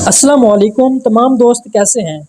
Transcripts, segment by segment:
अस्सलाम वालेकुम तमाम दोस्त कैसे हैं।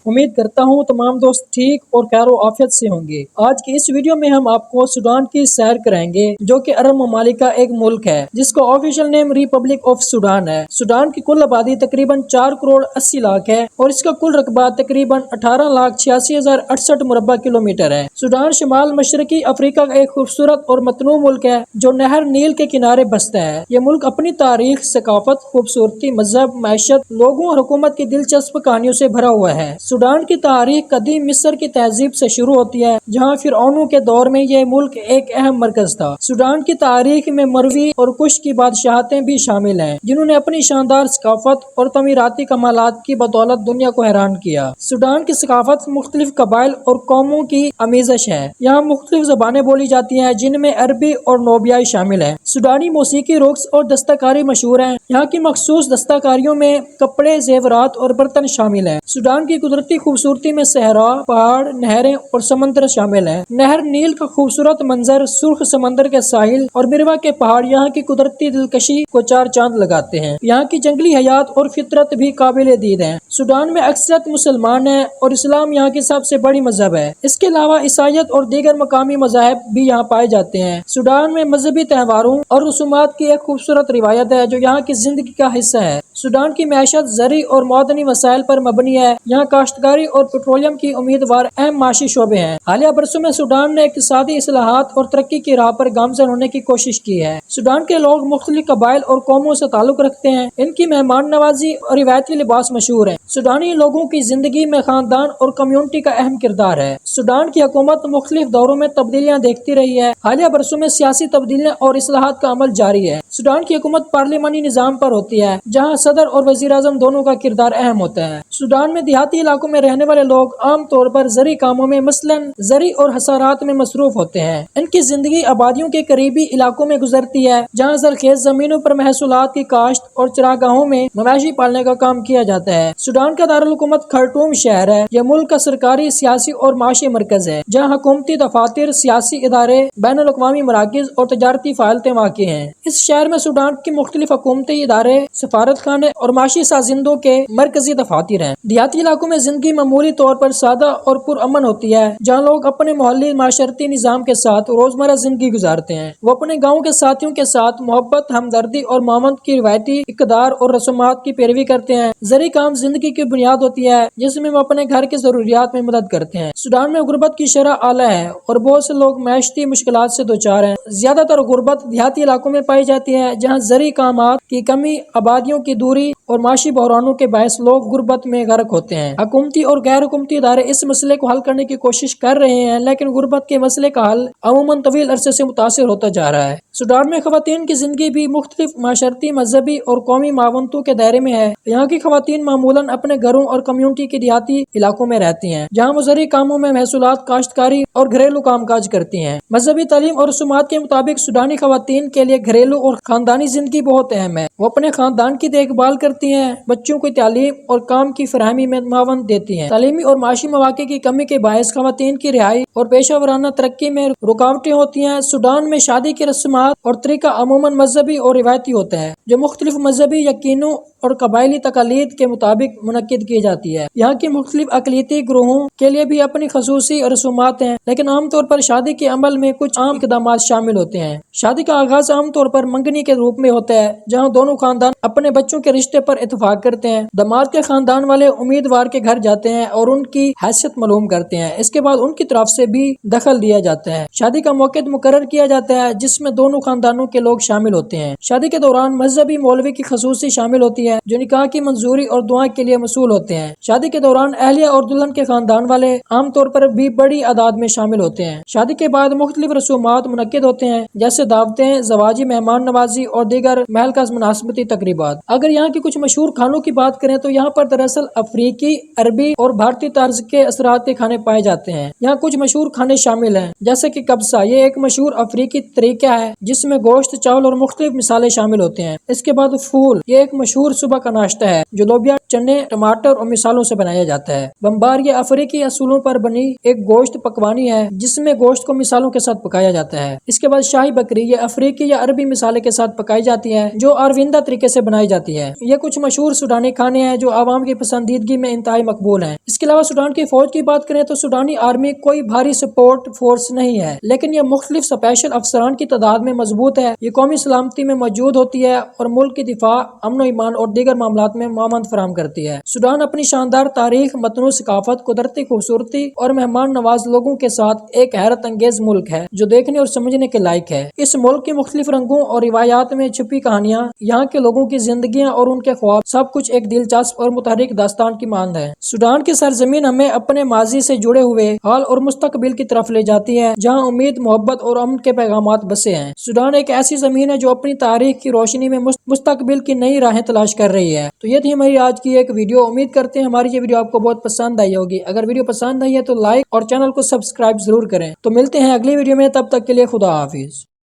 उम्मीद करता हूँ तमाम दोस्त ठीक और खैर आफियत से होंगे। आज की इस वीडियो में हम आपको सूडान की सैर कराएंगे जो कि अरब ममालिक का एक मुल्क है जिसका official name Republic of Sudan है। सूडान की कुल आबादी तकरीबन 4 करोड़ 80 लाख है और इसका कुल रकबा तकरीबन 18,86,068 मुरब्बा किलोमीटर है। सूडान शिमाल मशरकी अफ्रीका का एक खूबसूरत और मतनू मुल्क है जो नहर नील के किनारे बसता है। ये मुल्क अपनी तारीख, सकाफत, खूबसूरती, मजहब, मैशत, लोगों और हुकूमत की दिलचस्प कहानियों से भरा हुआ है। सूडान की तारीख कदीम मिस्र की तहजीब से शुरू होती है जहाँ फिरौनों के दौर में यह मुल्क एक अहम मरकज था। सूडान की तारीख में मरवी और कुश की बादशाहतें भी शामिल हैं जिन्होंने अपनी शानदार सकाफत और तमीराती कमालात की बदौलत दुनिया को हैरान किया। सूडान की सकाफत मुख्तलिफ कबाइल और कौमों की अमीज़श है। यहाँ मुख्तलिफ ज़बानें बोली जाती हैं जिनमें अरबी और नोबियाई शामिल है। सूडानी मौसीकी, रक्स और दस्तकारी मशहूर है। यहाँ की मखसूस दस्तकारियों में कपड़े, जेवरात और बर्तन शामिल है। सूडान की कुदरती खूबसूरती में सहरा, पहाड़, नहरें और समंदर शामिल है। नहर नील का खूबसूरत मंजर, सुर्ख समंदर के साहिल और मिरवा के पहाड़ यहाँ की कुदरती दिलकशी को चार चांद लगाते हैं। यहाँ की जंगली हयात और फितरत भी काबिल दीद है। सूडान में अक्सरियत मुसलमान है और इस्लाम यहाँ की सबसे बड़ी मजहब है। इसके अलावा ईसाईयत और दीगर मकामी मज़ाहिब भी यहाँ पाए जाते हैं। सूडान में मजहबी त्योहारों और रसूमात की एक खूबसूरत रिवायत है जो यहाँ की जिंदगी का हिस्सा है। सूडान की मैशत ज़री और मौदनी वसाइल पर मबनी है। यहाँ काश्तकारी और पेट्रोलियम की उम्मीदवार अहम माशी शोबे हैं। हालिया बरसों में सूडान ने इक्तिसादी इस्लाहात और तरक्की की राह पर गामजन होने की कोशिश की है। सूडान के लोग मुख्तलिफ कबाइल और कौमों से ताल्लुक रखते हैं। इनकी मेहमान नवाजी और रिवायती लिबास मशहूर है। सूडानी लोगों की जिंदगी में खानदान और कम्युनिटी का अहम किरदार है। सूडान की हुकूमत मुख्तलिफ दौरों में तब्दीलियाँ देखती रही है। हालिया बरसों में सियासी तब्दीलियाँ और इस्लाहात का अमल जारी है। सूडान की हुकूमत पार्लिमानी निज़ाम पर होती है जहाँ सदर और वज़ीर आज़म दोनों का किरदार अहम होता है। सूडान में देहाती इलाकों में रहने वाले लोग आम तौर पर ज़री कामों में मसलन ज़री और हसारात में मसरूफ होते हैं। इनकी जिंदगी आबादियों के करीबी इलाकों में गुजरती है जहाँ ज़रखेज़ जमीनों पर महसूलात की काश्त और चरागाहों में मवेशी पालने का काम किया जाता है। सूडान का दारुल हुकूमत खर्टूम शहर है। यह मुल्क का सरकारी, सियासी और माशी मरकज है जहाँ हुकूमती दफातर, सियासी इदारे, बैनुल अक़वामी मराकिज़ और तजारती फ़ाइलतें वाक़ हैं। इस शहर में सूडान की मुख्तलिफ हुकूमती इदारे, सफारत खाने और माशी साजिंदों के मरकजी दफातर हैं। देहाती इलाकों में जिंदगी मामूली तौर पर सादा और पुरअमन होती है जहाँ लोग अपने मोहल्ली माशरती निज़ाम के साथ रोजमर्रा जिंदगी गुजारते हैं। वो अपने गाँव के साथियों के साथ मोहब्बत, हमदर्दी और मामंत की रिवायती इक़दार और रस्मात की पैरवी करते हैं। ज़री काम जिंदगी की बुनियाद होती है जिसमें वो अपने घर की जरूरियात में मदद करते हैं। सूडान में गुर्बत की शरह आला है और बहुत से लोग मैशती मुश्किलात से दोचार हैं। ज्यादातर गुर्बत देहाती इलाकों में पाई जाती है जहाँ ज़री कामात की कमी, आबादियों की दूरी और माशी बहरानों के बायस लोग गुर्बत में गर्क होते हैं। हुकूमती और गैर हुकूमती इदारे इस मसले को हल करने की कोशिश कर रहे हैं लेकिन गुर्बत के मसले का हल अमूमन तवील अरसे से मुतासिर होता जा रहा है। सूडान में खवातीन की जिंदगी भी मुख्तलिफ माशरती, मजहबी और कौमी मावनतों के दायरे में है। यहाँ की खवातीन मामूलन अपने घरों और कम्युनिटी के देहाती इलाकों में रहती हैं जहाँ वो ज़री कामों में महसूलात, काश्तकारी और घरेलू कामकाज करती हैं। मजहबी तालीम और रसूमात के मुताबिक सूडानी खवातीन के लिए घरेलू और खानदानी जिंदगी बहुत अहम है। वो अपने खानदान की देखभाल करती हैं, बच्चों को तालीम और काम की फरहमी में मावन देती हैं। तालीमी और माशी मौके की कमी के बायस खवातीन की रिहाई और पेशा वराना तरक्की में रुकावटें होती हैं। सूडान में शादी की रस्मात और तरीका अमूमन मजहबी और रिवायती होता है जो मुख्तलिफ मजहबी यकीनों और कबायली तकालीद के मुताबिक मुनक्किद की जाती है। यहाँ की मुख्तलिफ अक़लियती ग्रोहों के लिए भी अपनी खसूसी रसूमात हैं लेकिन आमतौर पर शादी के अमल में कुछ आम इक़दामात शामिल होते हैं। शादी का आगाज आमतौर पर मंगनी के रूप में होता है जहाँ दोनों खानदान अपने बच्चों के रिश्ते पर इत्तेफाक करते हैं। दामाद के खानदान वाले उम्मीदवार के घर जाते हैं और उनकी हैसियत मालूम करते हैं। इसके बाद उनकी तरफ से भी दखल दिया जाता है। शादी का मौक़िद मुकर्रर किया जाता है जिसमें दोनों खानदानों के लोग शामिल होते हैं। शादी के दौरान मजहबी मौलवी की खसूसी शामिल होती है जो निकाह की मंजूरी और दुआ के लिए मसूल होते हैं। शादी के दौरान अहलिया और दुल्हन के खानदान वाले आमतौर पर भी बड़ी आदाद में शामिल होते हैं। शादी के बाद मुख्तलिफ रसूमात मुनक्किद होते हैं जैसे दावतें, ज़वाजी, मेहमान नवाजी और दीगर महल का मुनासबती तकरीबात। अगर यहाँ की कुछ मशहूर खानों की बात करें तो यहाँ पर दरअसल अफ्रीकी, عربی اور بھارتی طرز کے اثرات کے کھانے پائے جاتے ہیں۔ یہاں کچھ مشہور کھانے شامل ہیں جیسے کہ کبسہ، یہ ایک مشہور افریقی طریقہ ہے جس میں گوشت، چاول اور مختلف مصالحے شامل ہوتے ہیں۔ اس کے بعد فول، یہ ایک مشہور صبح کا ناشتہ ہے جو لوبیا، چنے، ٹماٹر اور مصالحوں سے بنایا جاتا ہے۔ بمبار، یہ افریقی اصولوں پر بنی ایک گوشت پکوانی ہے جس میں گوشت کو مصالحوں کے ساتھ پکایا جاتا ہے۔ اس کے بعد شاہی بکری، یہ افریقی یا عربی مصالحے کے ساتھ پکائی جاتی ہے جو آروندہ طریقے سے بنائی جاتی ہے۔ یہ کچھ مشہور سوڈانی کھانے ہیں جو عوام کی پسندیدگی میں انتہائی مقبول ہیں۔ اس کے علاوہ سوڈان کی فوج کی بات کریں تو سوڈانی آرمی کوئی بھاری سپورٹ فورس نہیں ہے، لیکن یہ مختلف اسپیشل افسران کی تعداد میں مضبوط ہے۔ یہ قومی سلامتی میں موجود ہوتی ہے اور ملک کی دفاع، امن و امان اور دیگر معاملات میں معاونت فراہم کرتی ہے۔ سوڈان اپنی شاندار تاریخ، متنوع ثقافت، قدرتی خوبصورتی اور مہمان نواز لوگوں کے ساتھ ایک حیرت انگیز ملک ہے جو دیکھنے اور سمجھنے کے لائق ہے۔ اس ملک کے مختلف رنگوں اور روایات میں چھپی کہانیاں، یہاں کے لوگوں کی زندگیاں اور ان کے خواب، سب کچھ ایک دلچسپ اور متحرک داستان کی مانند ہے۔ سوڈان کی سرزمین ہمیں اپنے ماضی سے جڑے ہوئے حال اور مستقبل کی طرف لے جاتی ہے جہاں امید، محبت اور امن کے پیغامات بسے ہیں۔ سوڈان ایک ایسی زمین ہے جو اپنی تاریخ کی روشنی میں مستقبل کی نئی راہیں تلاش کر رہی ہے۔ تو یہ تھی ہماری آج کی ایک ویڈیو۔ امید کرتے ہیں ہماری یہ ویڈیو آپ کو بہت پسند آئی ہوگی۔ اگر ویڈیو پسند آئی ہے تو لائک اور چینل کو سبسکرائب ضرور کریں۔ تو ملتے ہیں اگلی ویڈیو میں، تب تک کے لیے خدا حافظ۔